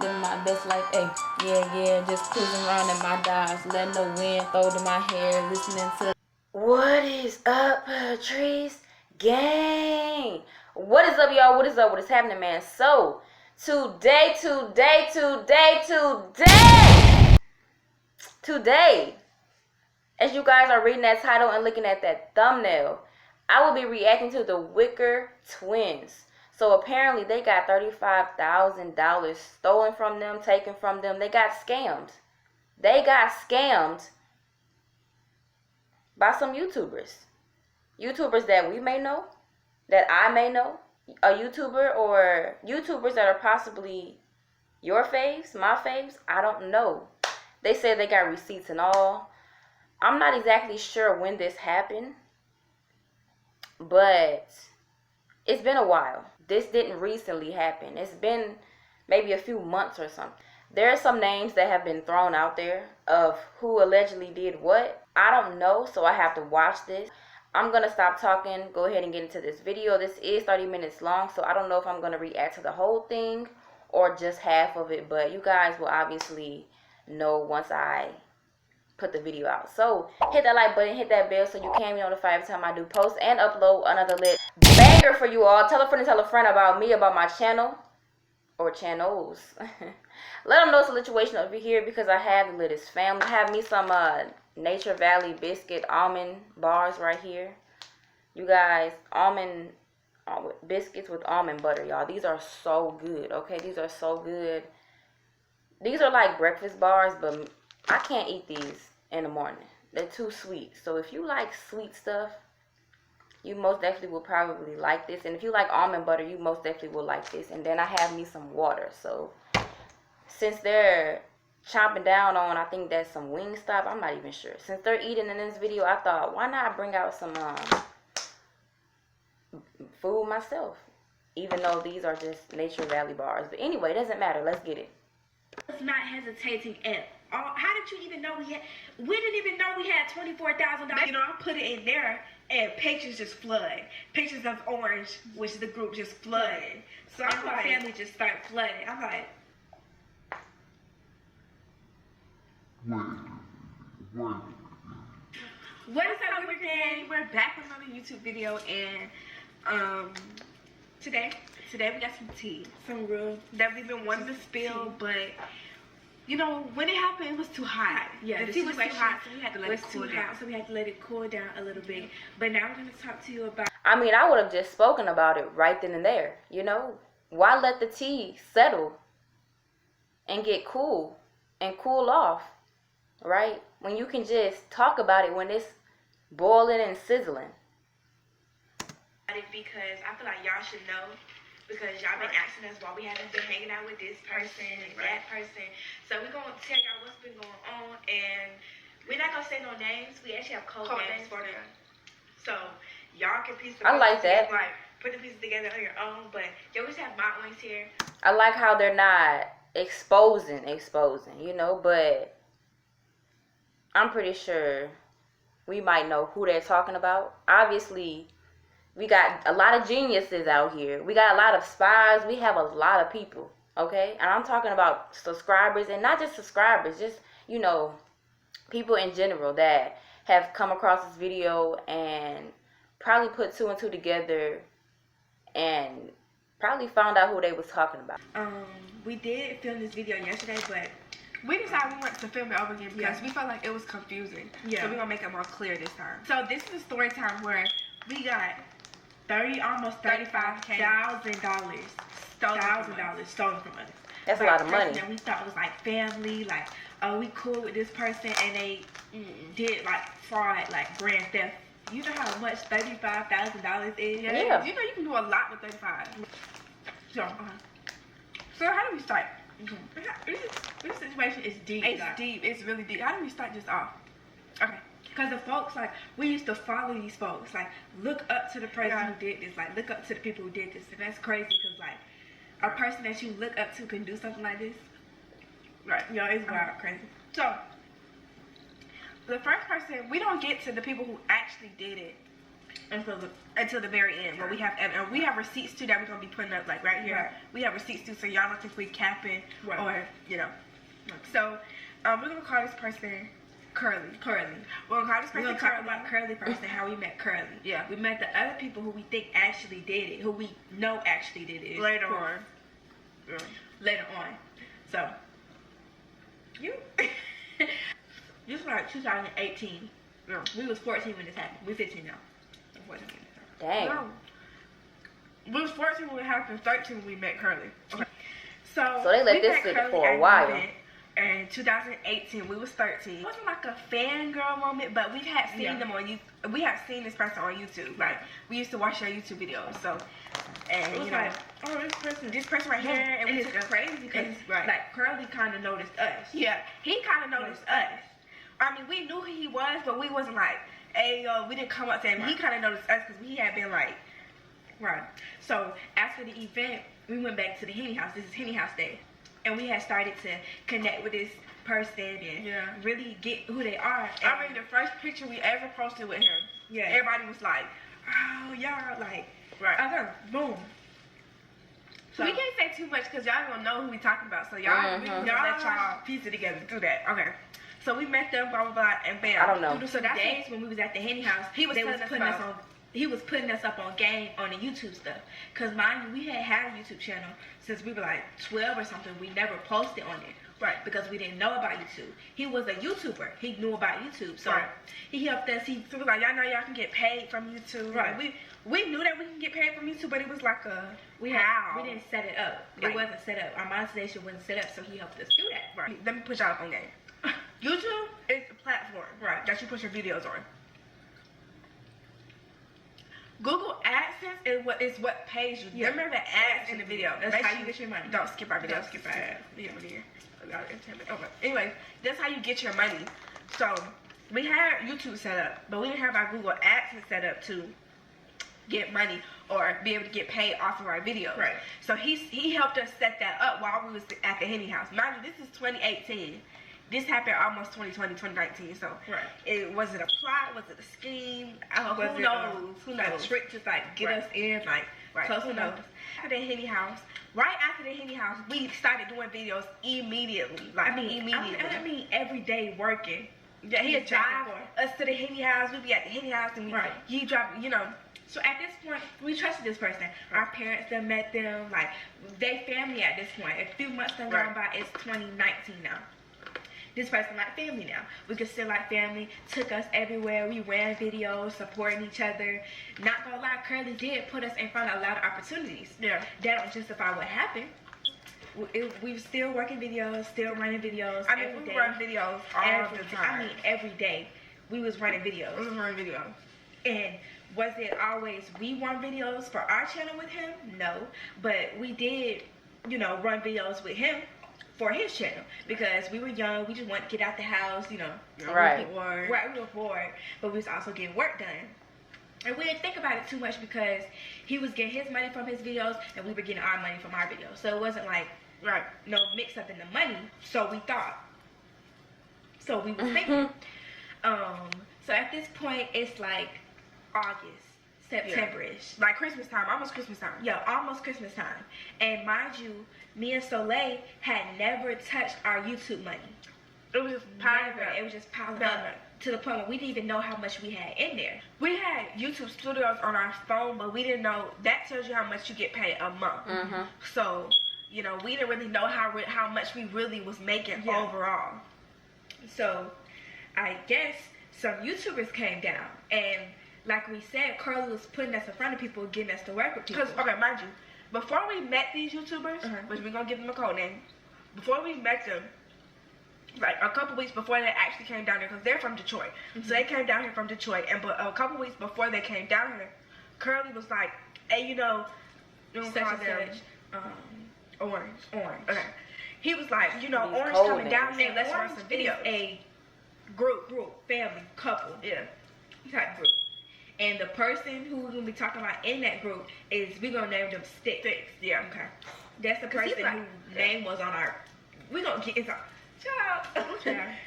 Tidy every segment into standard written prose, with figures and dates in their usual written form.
living my best life, hey, yeah, just cruising around in my Dodge, letting the wind throw to my hair, listening to. What is up, Patrice gang? What is up, y'all? What is up? What is happening, man? So, today, as you guys are reading that title and looking at that thumbnail, I will be reacting to the Wicker Twinz. So apparently they got $35,000 stolen from them, taken from them. They got scammed. They got scammed by some YouTubers. YouTubers that we may know, that I may know, a YouTuber or YouTubers that are possibly your faves, my faves, I don't know. They said they got receipts and all. I'm not exactly sure when this happened, but it's been a while. This didn't recently happen. It's been maybe a few months or something. There are some names that have been thrown out there of who allegedly did what. I don't know, so I have to watch this. I'm going to stop talking, go ahead and get into this video. This is 30 minutes long, so I don't know if I'm going to react to the whole thing or just half of it, but you guys will obviously know once I put the video out. So hit that like button, hit that bell so you can be notified every time I do post and upload another lit banger for you all. Tell a friend about me, about my channel or channels. Let them know it's a situation over here because I have the latest family. I have me some Nature Valley biscuit almond bars right here. You guys, almond biscuits with almond butter, y'all. These are so good, okay? These are so good. These are like breakfast bars, but I can't eat these in the morning. They're too sweet. So if you like sweet stuff, you most definitely will probably like this. And if you like almond butter, you most definitely will like this. And then I have me some water. So since they're chomping down on, I think that's some Wingstop, I'm not even sure. Since they're eating in this video, I thought, why not bring out some food myself? Even though these are just Nature Valley bars. But anyway, it doesn't matter. Let's get it. It's not hesitating at all. How did you even know we didn't even know we had $24,000. You know, I put it in there and pictures just flood. Pictures of Orange, which is the group, just flooded. So I'm like, my family just started flooding. I'm like, what is up, Wicker gang? We're back with another YouTube video, and today we got some tea, some real that we've been wanting to spill, but you know, when it happened, it was too hot. Yeah, the tea was too hot, so we had to let it cool down. So we had to let it cool down a little bit. But now we're gonna talk to you about. I mean, I would have just spoken about it right then and there. You know, why let the tea settle and get cool and cool off, right? When you can just talk about it when it's boiling and sizzling. Because I feel like y'all should know. Because y'all been asking us why we haven't been hanging out with this person and that person. So we're going to tell y'all what's been going on. And we're not going to say no names. We actually have code names for them. So y'all can piece the pieces together, like, put the pieces together on your own. But you always have my ones here. I like how they're not exposing, you know. But I'm pretty sure we might know who they're talking about. Obviously, we got a lot of geniuses out here. We got a lot of spies. We have a lot of people, okay? And I'm talking about subscribers, and not just subscribers, just, you know, people in general that have come across this video and probably put two and two together and probably found out who they was talking about. We did film this video yesterday, but we decided we wanted to film it over again because we felt like it was confusing. Yeah. So we're gonna make it more clear this time. So this is a story time where we got almost $35,000 stolen from us. That's a lot of money. That we thought was like family, like, oh, we cool with this person, and they did like fraud, like grand theft. You know how much $35,000 is? Yeah. You know you can do a lot with 35. So, so how do we start? This situation is deep. It's deep. It's really deep. How do we start this off? Okay. Because the folks, like, we used to follow these folks, like, look up to the person who did this, like, look up to the people who did this, and that's crazy, because, like, a person that you look up to can do something like this, right, you know, it's wild, crazy. So, the first person, we don't get to the people who actually did it until the very end, where we have receipts too that we're gonna be putting up, like right here. Right. We have receipts too, so y'all don't think we capping or you know. Right. So we're gonna call this person Curly. We're gonna call this person. We're gonna talk about Curly first and how we met Curly. Yeah. We met the other people who we think actually did it, who we know actually did it. Later on. Yeah. Later on. So this was like 2018. Yeah. We was 14 when this happened. We 15 now. 14. Dang. No. We was 14 when it happened. 13 when we met Curly. Okay. So they let this sit for a while. In 2018, we was 13. It wasn't like a fangirl moment, but we had seen them on YouTube. We had seen this person on YouTube. Like, we used to watch their YouTube videos. So, and you know, like, oh, this person right here, and we took crazy because like Curly kind of noticed us. Yeah, he kind of noticed us. I mean, we knew who he was, but we wasn't like, hey, yo, we didn't come up to him. He kind of noticed us because we had been like, So after the event, we went back to the Henny house. This is Henny house day. And we had started to connect with this person and really get who they are. And I mean, the first picture we ever posted with him, everybody was like, oh, y'all, like, okay, boom. So we can't say too much because y'all don't know who we talking about. So y'all, let y'all piece it together through that. Okay. So we met them, blah, blah, blah, and bam. I don't know. So that's days when we was at the Henny house, he was putting us up on Ganggg on the YouTube stuff. Because mind you, we had a YouTube channel since we were like 12 or something. We never posted on it. Right. Because we didn't know about YouTube. He was a YouTuber. He knew about YouTube. So he helped us. He was like, y'all know y'all can get paid from YouTube. Right. We knew that we can get paid from YouTube, but it was like we didn't set it up. Right. It wasn't set up. Our monetization wasn't set up, so he helped us do that. Right. Let me put y'all up on game. YouTube is the platform that you put your videos on. Google AdSense is what pays you. Yeah. Remember the ads in the video. That's how you get your money. Don't skip our video. Don't skip our ads. Okay. Anyway, that's how you get your money. So we had YouTube set up, but we didn't have our Google AdSense set up to get money or be able to get paid off of our videos. Right. So he helped us set that up while we was at the Henny house. Mind you, this is 2018. This happened almost 2020, 2019. So was it a plot? Was it a scheme? Who knows? Who knows? A trick to like get us in, like close who knows? After the Henny house, right after the Henny house, we started doing videos immediately. Like immediately. I mean every day working. Yeah, he'd drive us to the Henny house. We'd be at the Henny house, and he drive. You know. So at this point, we trusted this person. Our parents done met them. Like they family at this point. A few months done gone by. It's 2019 now. This person like family now. We could still like family. Took us everywhere. We ran videos, supporting each other. Not gonna lie, Curly did put us in front of a lot of opportunities. Yeah. That don't justify what happened. We were still working videos, still running videos. I mean, we run videos all the time. I mean, every day we was running videos. And was it always we run videos for our channel with him? No. But we did, you know, run videos with him for his channel because we were young. We just wanted to get out the house, you know. Right. We were bored, but we was also getting work done. And we didn't think about it too much because he was getting his money from his videos and we were getting our money from our videos. So it wasn't like no mix up in the money. So we thought. So we were thinking. So at this point it's like August, September-ish. Like Christmas time, almost Christmas time. Yeah, almost Christmas time. And mind you, me and Soleil had never touched our YouTube money. It was just piling up. It was just piling up to the point where we didn't even know how much we had in there. We had YouTube studios on our phone, but we didn't know. That tells you how much you get paid a month. So, you know, we didn't really know how much we really was making overall. So, I guess some YouTubers came down and like we said, Curly was putting us in front of people, getting us to work with people. Because, okay, mind you, before we met these YouTubers, which we're going to give them a code name, before we met them, like a couple weeks before they actually came down here, because they're from Detroit. So they came down here from Detroit, and but a couple weeks before they came down here, Curly was like, hey, you know, such and such, Orange. Okay. He was like, you know, Orange coming down here, let's run some videos. A group, family, couple, type group. And the person who we're going to be talking about in that group is, we're going to name them Sticks. Yeah. Okay. That's the person whose name was on our, we're going to get, Child.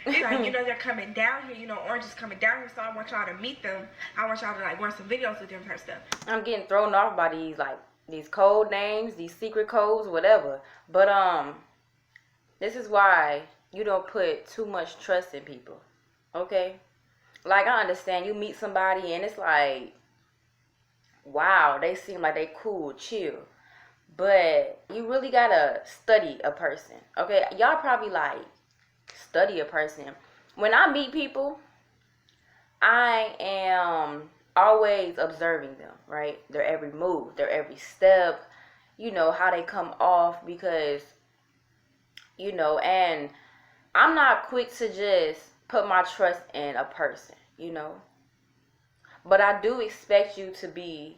It's like, you know, they're coming down here. You know, Orange is coming down here, so I want y'all to meet them. I want y'all to like run some videos with them type stuff. I'm getting thrown off by these code names, these secret codes, whatever. But this is why you don't put too much trust in people. Okay? Like, I understand you meet somebody and it's like, wow, they seem like they cool, chill. But you really gotta study a person. Okay? Y'all probably like, study a person. When I meet people, I am always observing them, right? Their every move, their every step, you know, how they come off, because, you know, and I'm not quick to just put my trust in a person, you know. But I do expect you to be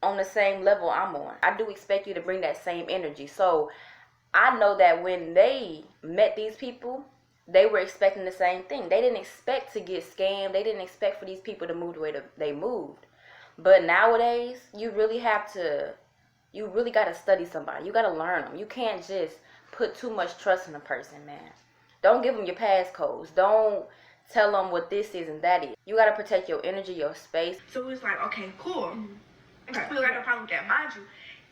on the same level I'm on. I do expect you to bring that same energy. So I know that when they met these people, they were expecting the same thing. They didn't expect to get scammed. They didn't expect for these people to move the way they moved. But nowadays, you really got to study somebody. You got to learn them. You can't just put too much trust in a person, man. Don't give them your passcodes. Don't tell them what this is and that is. You got to protect your energy, your space. So it's like, okay, cool. Okay. We got no problem with that. Mind you,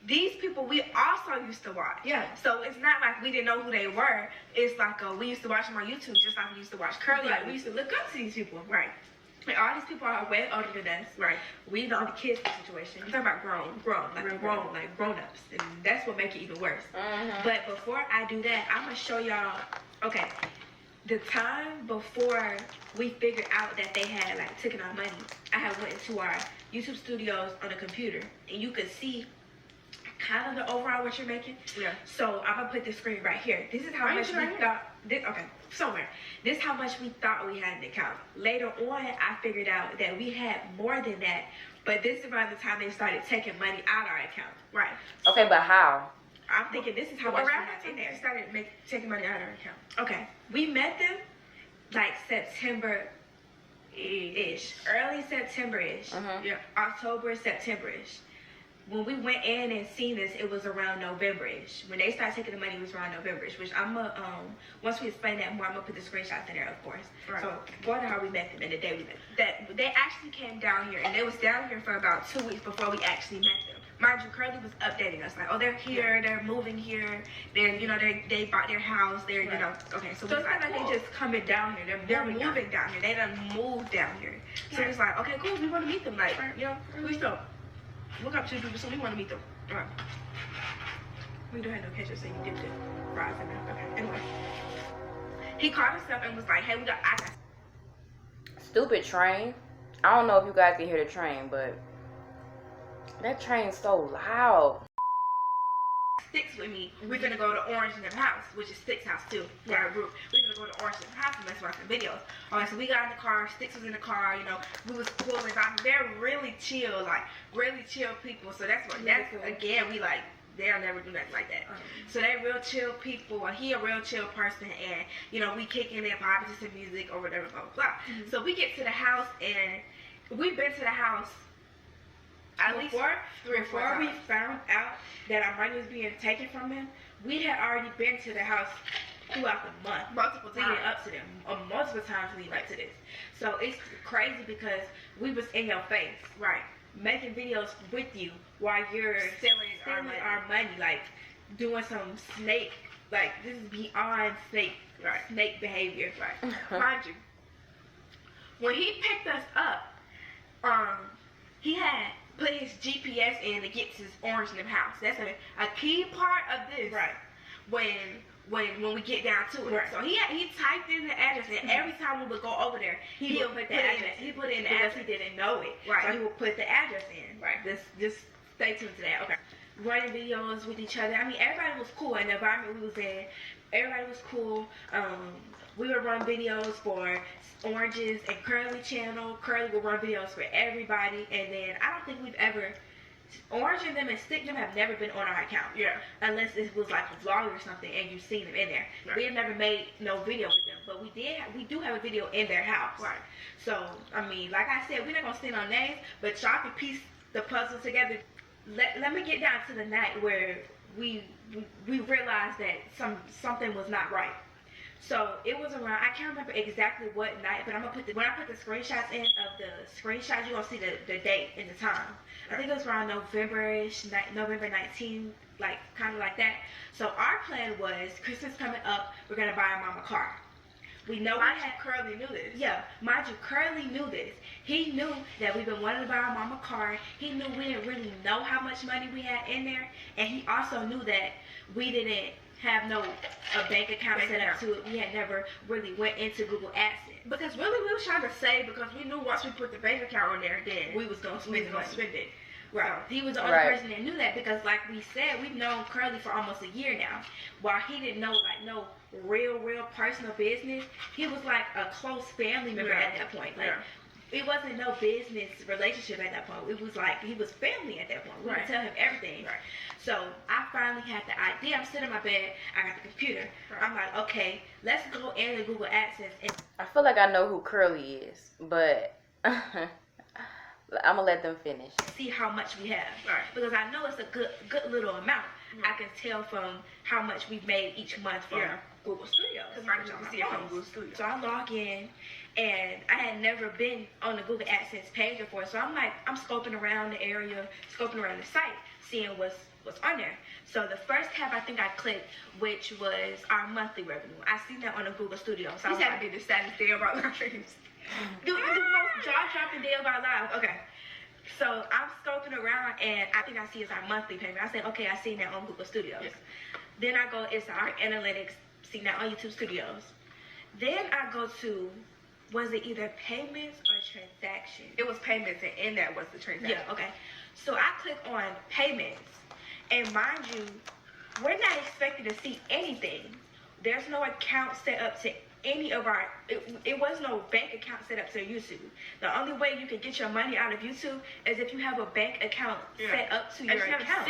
these people we also used to watch. Yeah. So it's not like we didn't know who they were. It's like we used to watch them on YouTube just like we used to watch Curly. Like we used to look up to these people. Right. And all these people are way older than us. Right. We know the kids situation. I'm talking about grown-ups. And that's what make it even worse. But before I do that, I'm going to show y'all, okay, the time before we figured out that they had like taken our money, I had went into our YouTube studios on the computer and you could see kind of the overall what you're making. Yeah. So I'm gonna put this screen right here. This is how much we thought. This is how much we thought we had in the account. Later on, I figured out that we had more than that. But this is around the time they started taking money out our account. Right. Okay, but how? I'm thinking this is how much we had in there. Started taking money out of our account. Okay. We met them like September-ish, early September-ish. Yeah. October, September-ish. When we went in and seen this, it was around November-ish. When they started taking the money, it was around November-ish, which I'm going to, once we explain that more, I'm going to put the screenshots in there, of course. Right. So, going to how we met them and the day we met them. They actually came down here, and they was down here for about 2 weeks before we actually met them. Mind you, Curly was updating us, like, oh, they're here, they're moving here, they're, you know, they bought their house, they're, you know, okay. So it's not like they just coming down here, they're moving down here, they done moved down here. So it's like, okay, cool, we want to meet them, like, you know, we still look up to people, so we want to meet them. All right. We don't have no ketchup, so you dipped it. Fries in there. Okay, anyway. He called us up and was like, hey, I got stupid train. I don't know if you guys can hear the train, but that train's so loud. Sticks with me. We're gonna go to Orange in their house, which is Sticks' house too. Yeah. Our group. We're gonna go to Orange in their house and let's watch some videos. Alright, so we got in the car. Sticks was in the car. You know, we was cool and they're really chill, like really chill people. So that's what. That's again, we like. They'll never do nothing like that. So they're real chill people. He a real chill person, and you know we kicking it, vibing to some music or whatever, blah blah blah. So we get to the house and we've been to the house. At least before we found out that our money was being taken from them, we had already been to the house throughout the month. Multiple times. Leading up to them. Multiple times leading up to this. So it's crazy because we was in your face, right? Making videos with you while you're stealing our money, like doing some snake, like this is beyond snake behavior, right? Mind you, when he picked us up, he had put his GPS in to get to his Orange in the house. That's a key part of this. Right. When we get down to it. Right. So he typed in the address, and every time we would go over there, he would put the address. He put in the address. He didn't know it. Right. So he would put the address in. Right. Just stay tuned to that. Okay. Running videos with each other. I mean, everybody was cool in the environment we was in. Everybody was cool. We would run videos for Orange's and Curly channel. Curly would run videos for everybody, and then I don't think we've ever. Orange and them and Stick them have never been on our account. Yeah. Unless it was like a vlog or something and you've seen them in there. Right. We have never made no video with them, but we do have a video in their house. Right. So I mean, like I said, we're not gonna stand on names, but y'all can piece the puzzle together. Let me get down to the night where we realized that something was not right. So it was around, I can't remember exactly what night, but I'm gonna put when I put the screenshots in of the screenshots, you're gonna see the date and the time. I think it was around November-ish, November 19th, like kind of like that. So our plan was, Christmas coming up, we're gonna buy our mom a car. We know Curly knew this. Yeah, mind you, Curly knew this. He knew that we've been wanting to buy our mom a car. He knew we didn't really know how much money we had in there, and he also knew that we didn't have a bank account set up to it. We had never really went into Google AdSense. Because really we was trying to save, because we knew once we put the bank account on there, then we was gonna spend it. Right. So he was the only person that knew that, because like we said, we've known Curly for almost a year now. While he didn't know like no real personal business, he was like a close family member at that point. Like it wasn't no business relationship at that point. It was like he was family at that point. We would tell him everything. Right. So I finally had the idea. I'm sitting in my bed. I got the computer. Right. I'm like, okay, let's go into Google AdSense. And I feel like I know who Curly is, but I'm gonna let them finish. See how much we have. Right. Because I know it's a good little amount. I can tell from how much we've made each month from Google Studios. Because right now you can see it from Google Studios. So I log in, and I had never been on the Google AdSense page before. So I'm scoping around the area, scoping around the site, seeing what's on there. So the first tab I think I clicked, which was our monthly revenue. I seen that on the Google Studio. So this had to be the saddest day of our lives. the most jaw-dropping day of our lives. Okay. So I'm scoping around, and I think I see it's our monthly payment. I said, okay, I seen that on Google Studios. Yes. Then I go, it's our analytics, seen that on YouTube Studios. Then I go to, was it either payments or transactions? It was payments, and in that was the transaction. Yeah, okay. So I click on payments, and mind you, we're not expected to see anything. There's no account set up to any of our, it was no bank account set up to YouTube. The only way you can get your money out of YouTube is if you have a bank account set up to your account.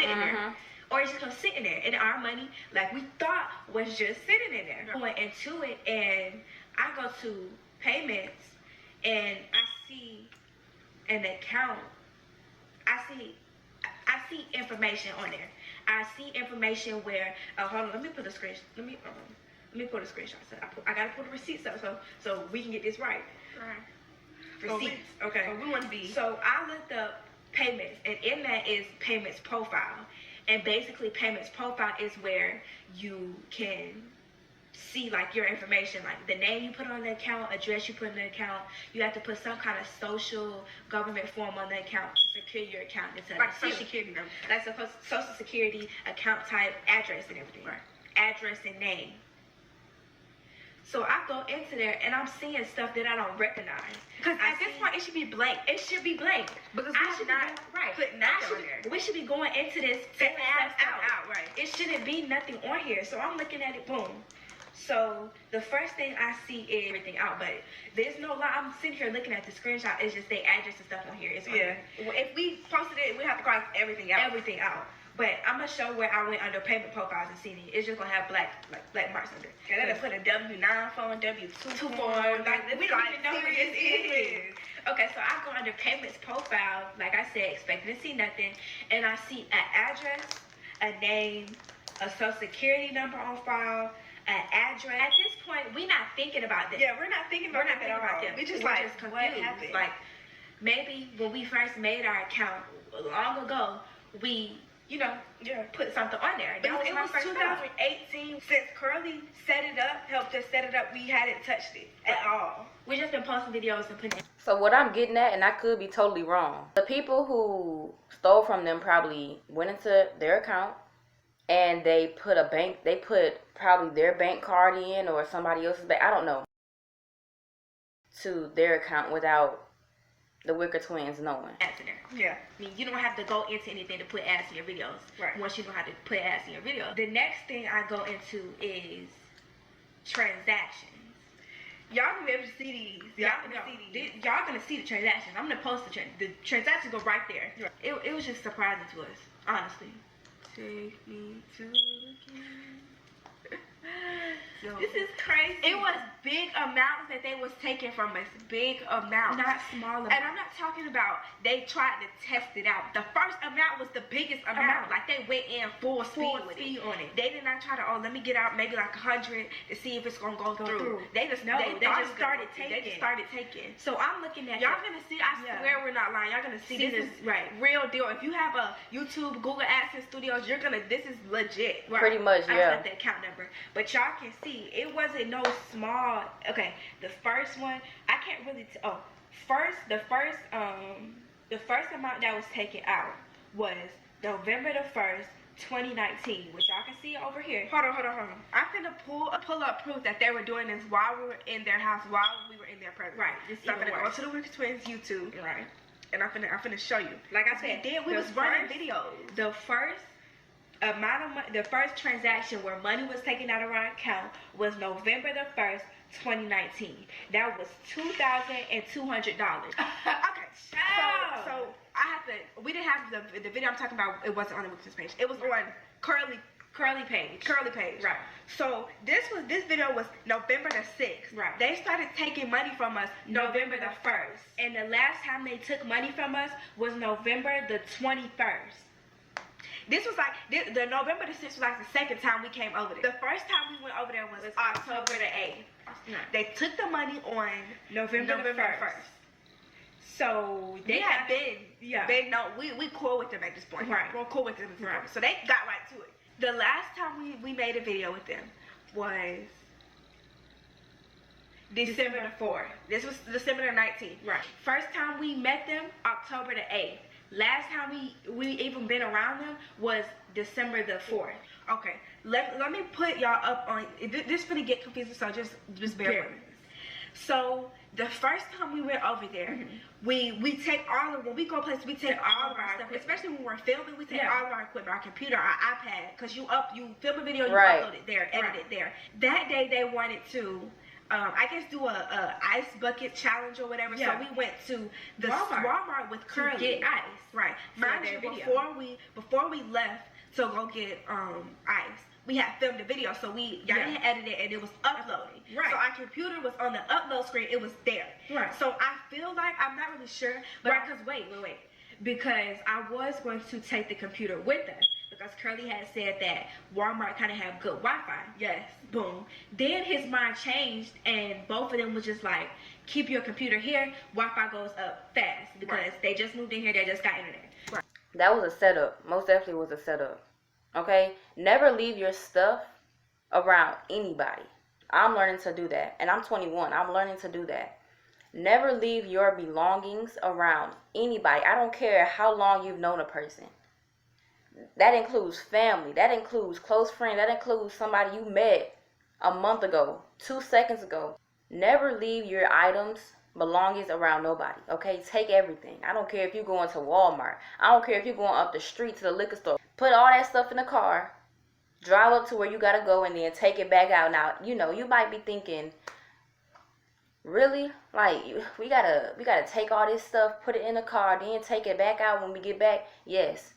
Or it's just gonna sit in there. And our money, like we thought, was just sitting in there. I went into it, and I go to payments, and I see an account. I see information on there. I see information where, hold on, let me put the screenshot. Let me pull the screenshot. So I gotta pull the receipts up so we can get this right. Right. Receipts. Okay. We want to be. So I looked up payments, and in that is payments profile. And basically, payments profile is where you can see like your information, like the name you put on the account, address you put on the account. You have to put some kind of social government form on the account to secure your account. It's like social security number. That's a social security, account type, address, and everything. Right. Address and name. So I go into there, and I'm seeing stuff that I don't recognize. Because at this point, it should be blank. It should be blank. Because I should not put nothing on there. We should be going into this out, right. It shouldn't be nothing on here. So I'm looking at it, boom. So the first thing I see is everything out, but there's no lie. I'm sitting here looking at the screenshot. It's just the address and stuff on here. It's on here. If we posted it, we have to cross everything out. Everything out. But I'm gonna show where I went under payment profiles and see it. It's just gonna have black marks under. Yeah, they put a W9 form, W2 form. Like we don't even know what this is. Okay, so I go under payments profile, like I said, expecting to see nothing, and I see an address, a name, a social security number on file, an address. At this point, we're not thinking about this. Yeah, we're not thinking about that at all. We're just confused. What happened? Like maybe when we first made our account long ago, we put something on there. It was 2018 since Curly set it up, helped us set it up. We hadn't touched it at all. We just been posting videos and putting. So what I'm getting at, and I could be totally wrong, the people who stole from them probably went into their account and they put probably their bank card in or somebody else's bank, I don't know, to their account without the Wicker Twinz knowing. Ads in there. Yeah. I mean, you don't have to go into anything to put ads in your videos. Right. Once you know how to put ads in your video. The next thing I go into is transactions. Y'all gonna be able to see these. Y'all gonna see the transactions. I'm gonna post the transactions go right there. Right. It was just surprising to us, honestly. Take me to the though. This is crazy. It was big amounts that they was taking from us. Big amounts. Not small amounts. And I'm not talking about they tried to test it out. The first amount was the biggest amount. Like they went in full speed with it. on it. They did not try to, let me get out maybe like 100 to see if it's gonna go through. They just they just started taking. They just started taking. So I'm looking at Y'all gonna see, I swear we're not lying. Y'all gonna see this is real deal. If you have a YouTube, Google AdSense Studios, this is legit. Right? Pretty much, I yeah. got the account number. But y'all can see, it wasn't no small, okay, the first one, I can't really, the first amount that was taken out was November the 1st, 2019, which y'all can see over here. Hold on. I'm finna pull up proof that they were doing this while we were in their house, while we were in their presence. Right. So I'm finna go to the Wicker Twinz YouTube. Right. And I'm finna show you. Like I said, we was running videos. The first amount of money, the first transaction where money was taken out of our account was November the 1st, 2019. That was $2,200. Okay. So we didn't have the video I'm talking about. It wasn't on the Wicker page. It was on Curly page. Right. So this video was November the 6th. Right. They started taking money from us November the 1st. And the last time they took money from us was November the 21st. This was like, the November the 6th was like the second time we came over there. The first time we went over there was October the 8th. Yeah. They took the money on November the 1st. So they had been, we cool with them at this point. Right. We're cool with them at this point. So they got right to it. The last time we made a video with them was December the 4th. This was December the 19th. Right. First time we met them, October the 8th. Last time we even been around them was December the 4th. Okay, let me put y'all up on, this is gonna get confusing, so just bear with me. So the first time we went over there, we take when we go places, we take all of our stuff, especially when we're filming, we take all of our equipment, our computer, our iPad, because you film a video, you upload it there, edit it there. That day they wanted to, I guess do a ice bucket challenge or whatever. So we went to the Walmart with Curly to get ice. Right. Mind you, before we left to go get ice, we had filmed a video, so y'all had edited it and it was uploading. Right. So our computer was on the upload screen, it was there. Right. So I feel like, I'm not really sure, but because wait. Because I was going to take the computer with us. Because Curly had said that Walmart kind of have good Wi-Fi. Yes. Boom. Then his mind changed, and both of them was just like, keep your computer here. Wi-Fi goes up fast because they just moved in here. They just got internet. Right. That was a setup. Most definitely was a setup. Okay? Never leave your stuff around anybody. I'm learning to do that. And I'm 21. I'm learning to do that. Never leave your belongings around anybody. I don't care how long you've known a person. That includes family. That includes close friends. That includes somebody you met a month ago, 2 seconds ago. Never leave your items, belongings around nobody. Okay? Take everything. I don't care if you're going to Walmart. I don't care if you're going up the street to the liquor store. Put all that stuff in the car. Drive up to where you gotta go and then take it back out. Now, you might be thinking, really? Like, we gotta take all this stuff, put it in the car, then take it back out when we get back? Yes.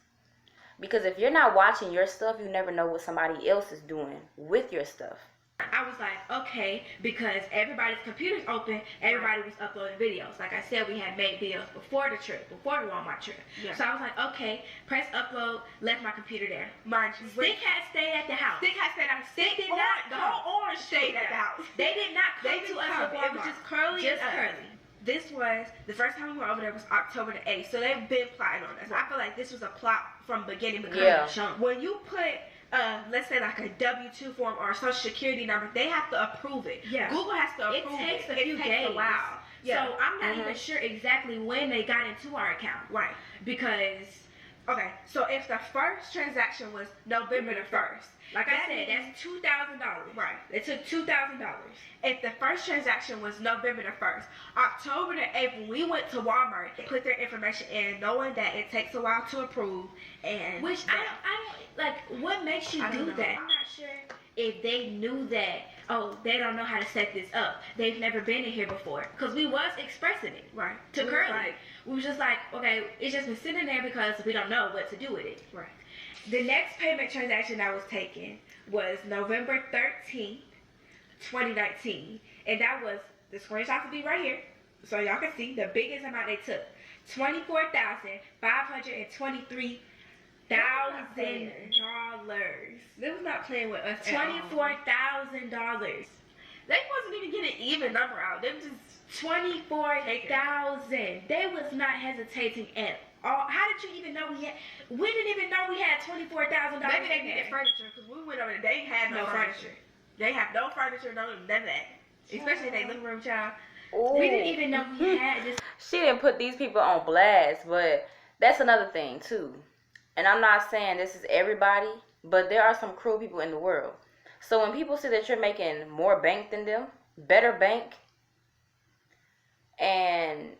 Because if you're not watching your stuff, you never know what somebody else is doing with your stuff. I was like, okay, because everybody's computer's open, everybody was uploading videos. Like I said, we had made videos before the trip, before the Walmart trip. Yeah. So I was like, okay, press upload, left my computer there. Mind you, Stick had stayed at the house. Stick did not go. Orange stayed at the house. They did not come to us at Walmart. It was just Curly and Curly. This was, the first time we were over there was October the 8th. So they've been plotting on us. Right. I feel like this was a plot from beginning because when you put, let's say like a W-2 form or a social security number, they have to approve it. Yeah. Google has to approve it. It takes a while. Yeah. So I'm not even sure exactly when they got into our account. Right. Because, okay, so if the first transaction was November the 1st, like I said, that's $2,000. Right. They took $2,000. If the first transaction was November the 1st, October the 8th, when we went to Walmart, they put their information in, knowing that it takes a while to approve. And which I don't, like, what makes you do that? I'm not sure if they knew that, oh, they don't know how to set this up. They've never been in here before. Because we was expressing it. Right. To Curly. We was just like, okay, it's just been sitting there because we don't know what to do with it. Right. The next payment transaction that was taken was November 13th, 2019. And that was, the screenshot will be right here, so y'all can see the biggest amount they took. $24,523,000. They was not playing with us. $24,000. They wasn't even getting an even number out. They was just 24,000. They was not hesitating at all. How did you even know we had? We didn't even know we had $24,000. Maybe they needed furniture because we went over there. They had no furniture. They have no furniture, none of that. Especially in their living room, child. Ooh. We didn't even know we had this. She didn't put these people on blast, but that's another thing too. And I'm not saying this is everybody, but there are some cruel people in the world. So when people see that you're making more bank than them, better bank, and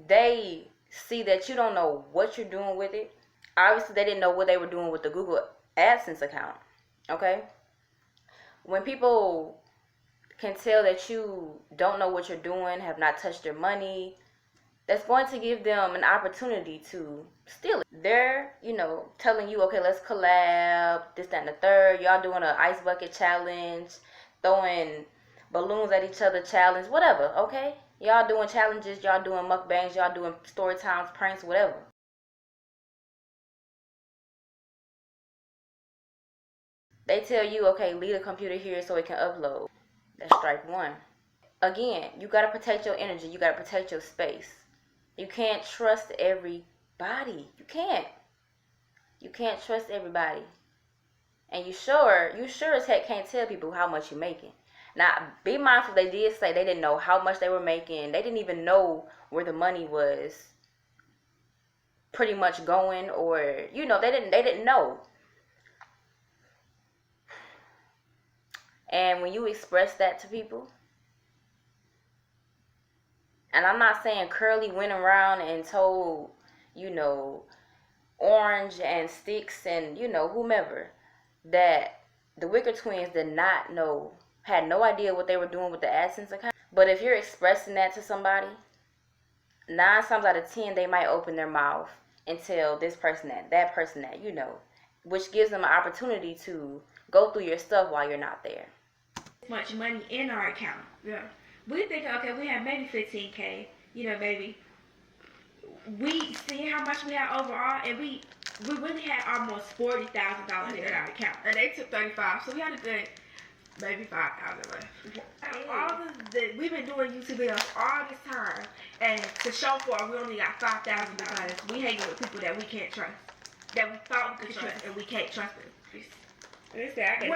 they see that you don't know what you're doing with it, obviously they didn't know what they were doing with the Google AdSense account, okay? When people can tell that you don't know what you're doing, have not touched your money, that's going to give them an opportunity to steal it. They're, telling you, okay, let's collab, this, that, and the third. Y'all doing an ice bucket challenge, throwing balloons at each other challenge, whatever, okay? Y'all doing challenges, y'all doing mukbangs, y'all doing story times, pranks, whatever. They tell you, okay, leave the computer here so it can upload. That's strike one. Again, you got to protect your energy. You got to protect your space. You can't trust everybody. You can't. You can't trust everybody. And you sure as heck can't tell people how much you're making. Now, be mindful, they did say they didn't know how much they were making. They didn't even know where the money was pretty much going, or, they didn't know. And when you express that to people, and I'm not saying Curly went around and told, Orange and Sticks and, whomever, that the Wicker Twins did not know, had no idea what they were doing with the AdSense account. But if you're expressing that to somebody, 9 times out of 10, they might open their mouth and tell this person that person that, which gives them an opportunity to go through your stuff while you're not there. Much money in our account. Yeah. We think, okay, we have maybe 15K, maybe. We see how much we had overall, and we really had almost $40,000 in our account. And they took 35, so we had a good maybe 5,000 left. We've been doing YouTube videos all this time, and to show for we only got 5,000 because we hanging with people that we can't trust, that we thought we could trust, and we can't trust them. We're 14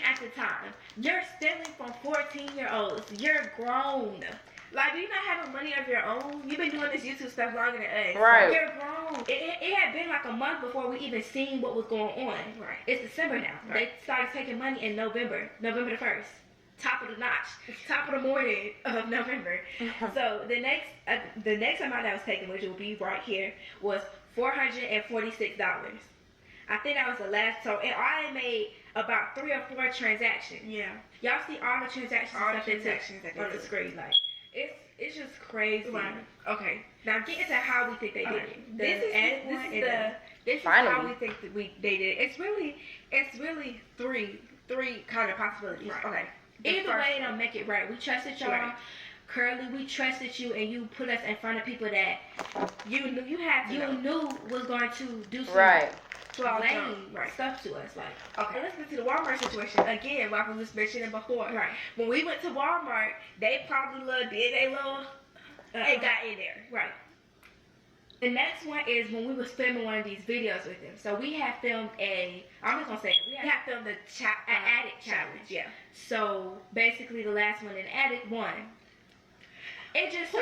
at the time. You're stealing from 14-year-olds. You're grown. Like, do you not have money of your own? You've been doing this YouTube stuff longer than us. Right. You're grown. It had been like a month before we even seen what was going on. Right. It's December now. Right. They started taking money in November the 1st. Top of the notch. Top of the morning of November. So the next amount that was taken, which will be right here, was $446. I think that was the last. So and I made about 3 or 4 transactions. Yeah. Y'all see all the transactions All the stuff transactions on the screen. Like it's just crazy. Right. Okay. Now get into how we think they did it. This is how we think that they did it. It's really three kind of possibilities. Right. Okay. Either way, it don't make it right. We trusted y'all. Right. Curly, we trusted you, and you put us in front of people that you knew was going to do some lame stuff to us. Like, okay, let's get to the Walmart situation again. Like we was mentioning before. Right. When we went to Walmart, they probably got in there. Right. The next one is when we was filming one of these videos with them. So we had filmed I'm just gonna say it. We had filmed an attic challenge. Yeah. So basically, the last one in attic won. It just who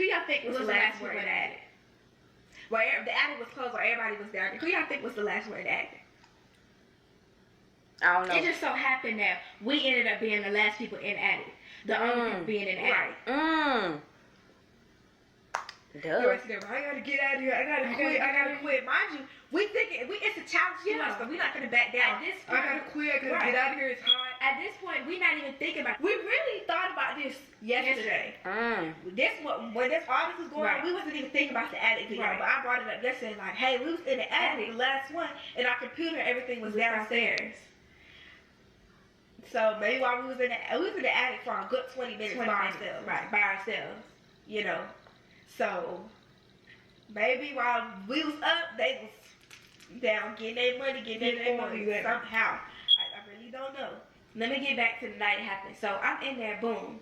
y'all think was the last one in the attic? Well, the attic was closed, while everybody was down there. Who y'all think was the last one in the attic? I don't know. It just so happened that we ended up being the last people in attic. The only people being in attic. Duh. I gotta get out of here. I gotta quit. Mind you, it's a challenge to us, but we're not gonna back down. At this point, I gotta quit. I gotta get out of here. It's hot. At this point, we're not even thinking about it. We really thought about this yesterday. When all this was going on, we wasn't even thinking about the attic video. But I brought it up yesterday, like, hey, we was in the attic, the last one, and our computer, everything was downstairs. So maybe while we was in the attic for a good 20 minutes by ourselves. Right. By ourselves. You know. So maybe while we was up, they was down getting their money, getting their money somehow. I really don't know. Let me get back to the night it happened. So I'm in there, boom.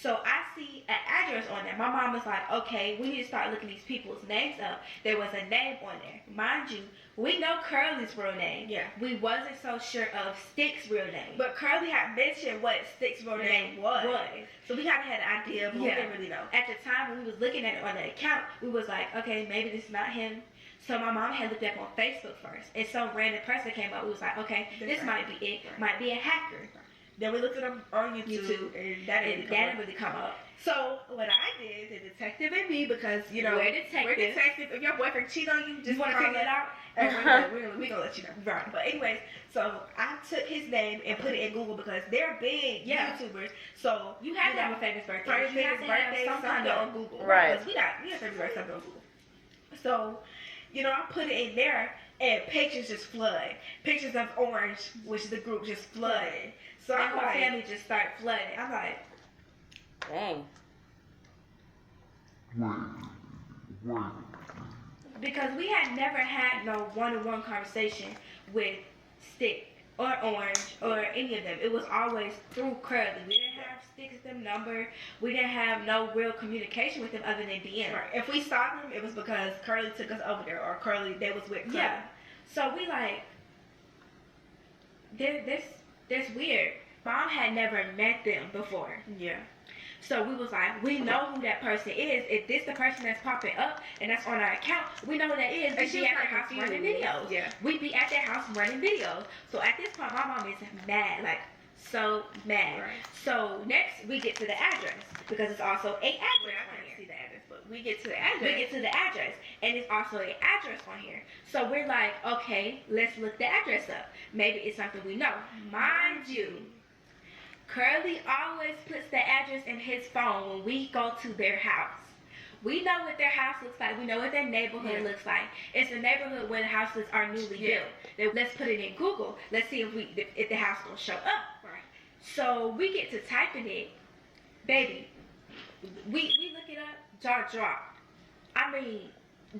So I see an address on there. My mom was like, okay, we need to start looking these people's names up. There was a name on there. Mind you, we know Curly's real name. Yeah. We wasn't so sure of Stick's real name. But Curly had mentioned what Stick's real name was. So we kind of had an idea, but we didn't really know. At the time when we was looking at it on the account, we was like, okay, maybe this is not him. So my mom had looked up on Facebook first. And some random person came up. We was like, okay, this might be it. Might be a hacker. Then we looked at them on YouTube, and that didn't really come up. So what I did, the detective and me, because you know we're detectives. If your boyfriend cheat on you, just want to figure it out. And we're gonna let you know. Right. But anyways, so I took his name and put it in Google because they're big YouTubers. So you have to have a famous birthday. You have to have something on Google. Right. Because we got famous birthday on Google. So, you know, I put it in there, and pictures just flood. Pictures of Orange, which the group just flooded. So our I'm whole like, family just started flooding. I'm like, Dang. because we had never had no one-on-one conversation with Stick or Orange or any of them. It was always through Curly. We didn't have Stick's number. We didn't have no real communication with them other than DM. right. If we saw them, it was because Curly took us over there, or they was with Curly. Yeah. So we like, that's weird. Mom had never met them before. Yeah. So we was like, we know who that person is. If this the person that's popping up and that's on our account, we know who that is. And We be at their house running videos. Yeah. We be at their house running videos. So at this point, my mom is mad, like so mad. Right. So next we get to the address because it's also a address I on can't here. see the address, but we get to the address. We get to the address, and it's also an address on here. So we're like, okay, let's look the address up. Maybe it's something we know. Mind you, Curly always puts the address in his phone when we go to their house. We know what their house looks like. We know what their neighborhood looks like. It's a neighborhood where the houses are newly built. Then let's put it in Google. Let's see if the house will show up. Right. So we get to typing it, baby. We look it up. Jaw dropped. I mean,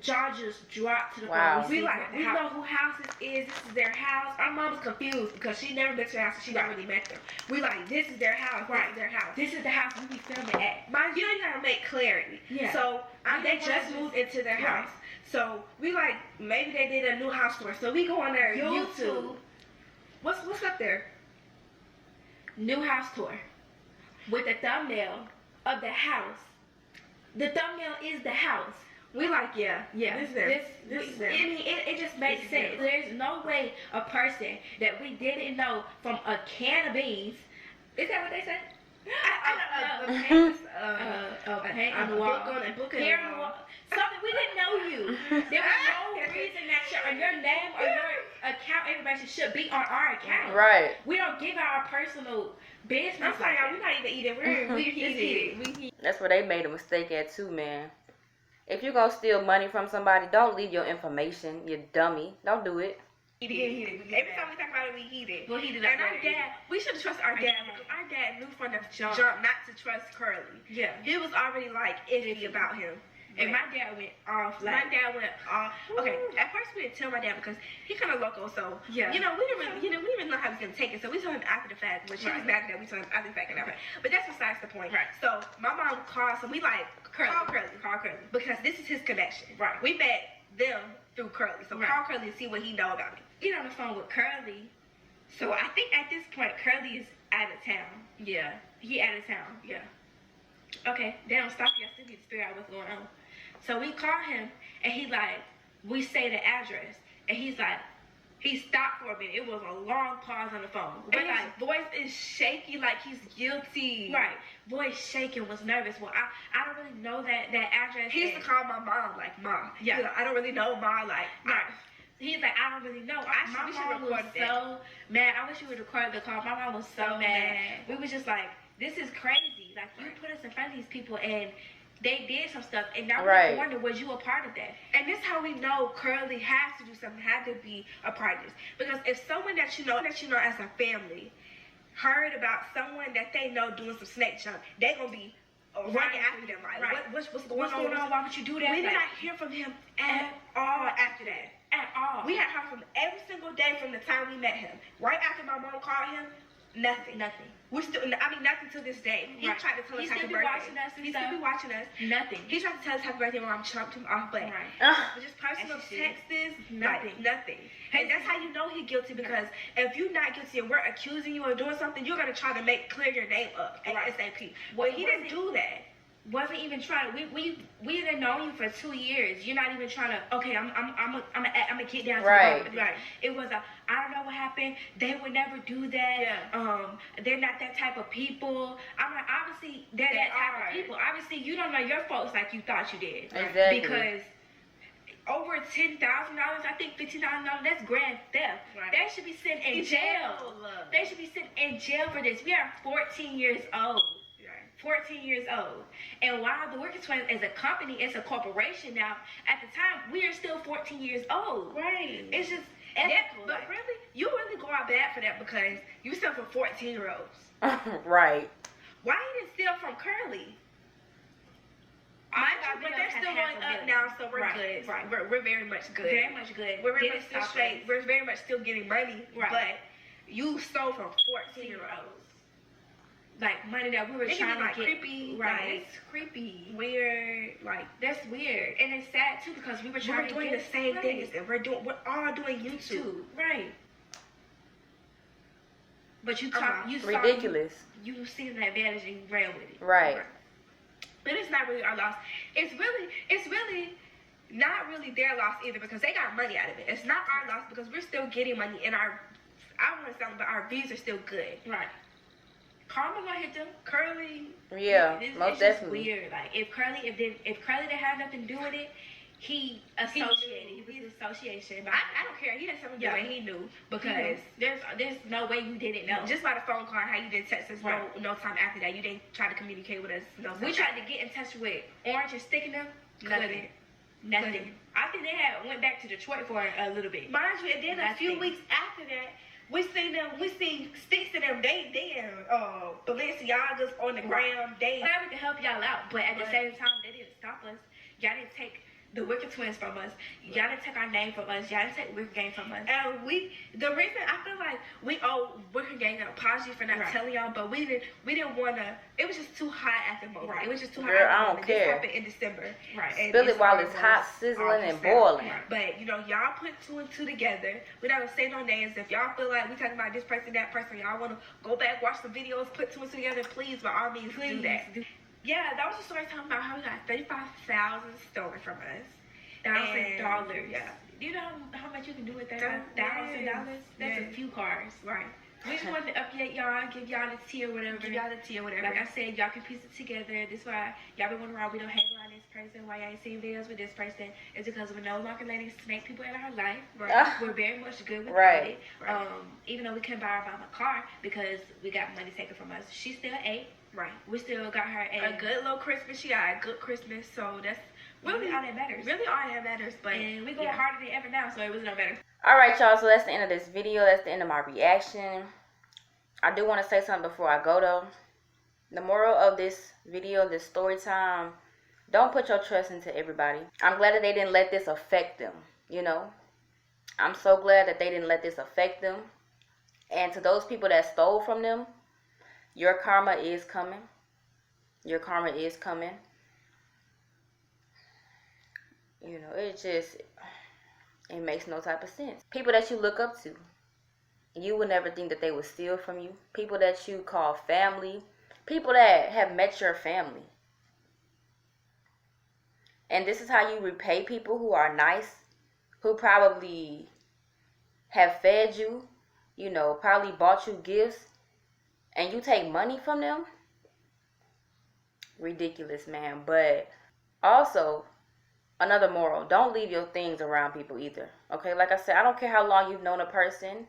jaw just dropped to the Wow. point. We know who house this is. This is their house. Our mom's confused because she never been to their house and she never really met them. We like, this is their house. Right. This is their house. This is the house we be filming at. Mind you, you gotta make clarity. Yeah. So they just moved into their house. So we like, maybe they did a new house tour. So we go on their YouTube. What's up there? New house tour with the thumbnail of the house. The thumbnail is the house. We like, yeah. This is them. This is them. I mean, it just makes sense. There's no way a person that we didn't know from a can of beans. Is that what they said? A paint on the wall. Hair on the wall. Something we didn't know you. There was no reason that your name or your account information should be on our account. Right. We don't give our personal business. I'm sorry, y'all. We're not even eating. We're heated. That's where they made a mistake at too, man. If you're gonna steal money from somebody, don't leave your information, you dummy. Don't do it. Heated. Every time we talk about it, we heated. We'll heat it And up. our dad, we should have trusted our dad because our dad knew from the jump not to trust Curly. Yeah. He was already like iffy about him. And my dad went off. My dad went off. Okay, at first we didn't tell my dad because he kind of loco. So we didn't really know how he was gonna take it. So we told him after the fact. When she was mad at that, we told him after the fact. But that's besides the point. Right. So my mom calls and we like call Curly because this is his connection. Right. We met them through Curly. So call Curly and see what he know about me. Get on the phone with Curly. So I think at this point Curly is out of town. Yeah. He out of town. Yeah. Okay, they don't stop you. I still need to figure out what's going on. So we call him, and he like, we say the address, and he's like, he stopped for a minute. It was a long pause on the phone. And his voice is shaky, like he's guilty. Right, voice shaking, was nervous. Well, I don't really know that address. He used to call my mom like, Mom. Yeah. I don't really know Mom. Like, right. He's like, I don't really know. My mom was so mad. I wish you would record the call. My mom was so mad. We was just like, this is crazy. Like, you put us in front of these people, and they did some stuff, and now we wonder, was you a part of that? And this is how we know Curly has to do something, had to be a part of this. Because if someone that you know as a family heard about someone that they know doing some snake jump, they gonna be running after them. Like, what's going on? Why would you do that? We did not hear from him at all after that. At all. We had heard from him every single day from the time we met him. Right after my mom called him, nothing. We're still, nothing to this day. He tried to tell us happy birthday. He still be watching us. Nothing. He tried to tell us happy birthday when Mom chopped him off, but just personal texts, nothing. And that's how you know he's guilty, because if you're not guilty and we're accusing you of doing something, you're gonna try to make clear your name up at SAP. Well, he didn't do that. Wasn't even trying. We had known you for 2 years. You're not even trying to. Okay, I'm a get down. Right. It was I don't know what happened. They would never do that. Yeah. They're not that type of people. I'm like, obviously they're that type of people. Obviously you don't know your folks like you thought you did. Exactly. Because over $10,000, I think $15,000. That's grand theft. Right. They should be sitting in jail. They should be sitting in jail for this. We are 14 years old. 14 years old. And while the Wicker Twinz is a company, it's a corporation now, at the time, we are still 14 years old. Right. It's just ethical. But really, you really go out bad for that, because you steal from 14-year-olds. Right. Why you didn't steal from Curly? But they're still going up now, so we're good. Right. We're very much good. Very much good. We're very much still straight. We're very much still getting money. Right. But you stole from 14-year-olds. Like money that we were trying to get. Creepy, right? It's creepy, weird. Like, that's weird, and it's sad too, because we were trying to doing the same things, and we're all doing YouTube, right? But you talk, you ridiculous. You seen the advantage and you ran with it, right? But it's not really our loss. It's really not really their loss either, because they got money out of it. It's not our loss, because we're still getting money, and I don't want to sound, but our views are still good, right? Karma gonna hit them. Curly. Yeah, most definitely. Weird. Like if Curly didn't have nothing to do with it, he associated. He was his association. But I don't care. He did something that he knew, because there's no way you didn't know. Just by the phone call, how you didn't text us no time after that. You didn't try to communicate with us. We tried to get in touch with Orange and sticking them. Nothing. I think they went back to Detroit for a little bit. Mind you, and then a few weeks after that, we seen sticks to them. They Balenciagas on the ground. We can help y'all out, but at the same time, they didn't stop us. Y'all didn't take the Wicker Twinz from us. Y'all didn't take our name from us. Y'all didn't take Wicker Gang from us. And the reason I feel like we owe Wicker Gang an apology for not telling y'all, but we didn't want to. It was just too hot at the moment. It was just too hot. I don't care. This happened in December. Right. Spill it while it's hot, sizzling, and boiling. But y'all put 2 and 2 together. We're not gonna say no names. If y'all feel like we talking about this person, that person, y'all want to go back, watch the videos, put 2 and 2 together, please, by all means, do that. Yeah, that was the story talking about how we got $35,000 stolen from us. $1,000. Yeah. Do you know how much you can do with $1,000? That's a few cars. Right. We just wanted to update y'all, give y'all the tea or whatever. Like I said, y'all can piece it together. This why y'all been wondering why we don't hang around this person, why y'all ain't seen videos with this person. It's because we're no longer letting snake people in our life. Right. We're very much good with it. Right. Even though we couldn't buy our mom a car because we got money taken from us. She's still 8. Right. We still got her a good little Christmas. She got a good Christmas, so that's really all that matters. Really all that matters. But and we go harder than ever now, so it was no better. Alright, y'all, so that's the end of this video. That's the end of my reaction. I do want to say something before I go, though. The moral of this video, this story time, don't put your trust into everybody. I'm glad that they didn't let this affect them, you know. I'm so glad that they didn't let this affect them. And to those people that stole from them, your karma is coming. Your karma is coming. You know, it makes no type of sense. People that you look up to, you would never think that they would steal from you. People that you call family. People that have met your family. And this is how you repay people who are nice, who probably have fed you, you know, probably bought you gifts, and you take money from them. Ridiculous, man. But also, another moral, don't leave your things around people either. Okay, like I said, I don't care how long you've known a person.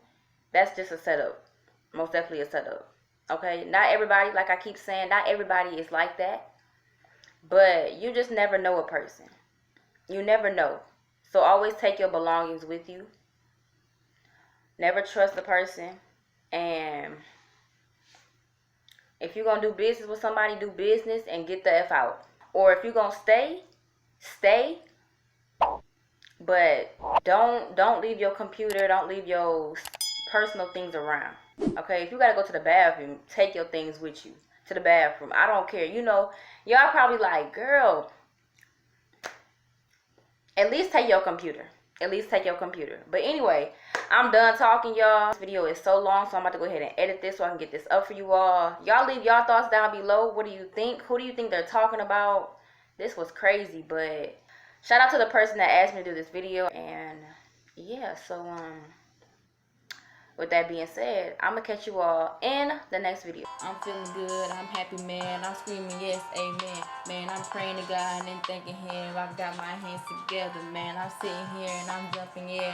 That's just a setup. Most definitely a setup. Okay, not everybody, like I keep saying, not everybody is like that. But you just never know a person. You never know. So always take your belongings with you. Never trust a person. And If you're gonna do business with somebody, do business and get the F out. Or if you're gonna stay, stay. But don't leave your computer, don't leave your personal things around. Okay, if you gotta go to the bathroom, take your things with you to the bathroom. I don't care. You know, y'all probably like, girl, at least take your computer. At least take your computer. But anyway, I'm done talking, y'all. This video is so long, so I'm about to go ahead and edit this so I can get this up for you all. Y'all leave y'all thoughts down below. What do you think? Who do you think they're talking about? This was crazy, but shout out to the person that asked me to do this video. And yeah, so with that being said, I'm gonna catch you all in the next video. I'm feeling good, I'm happy, man. I'm screaming yes, amen. Man, I'm praying to God and thanking him. I've got my hands together, man. I'm sitting here and I'm jumping, yeah.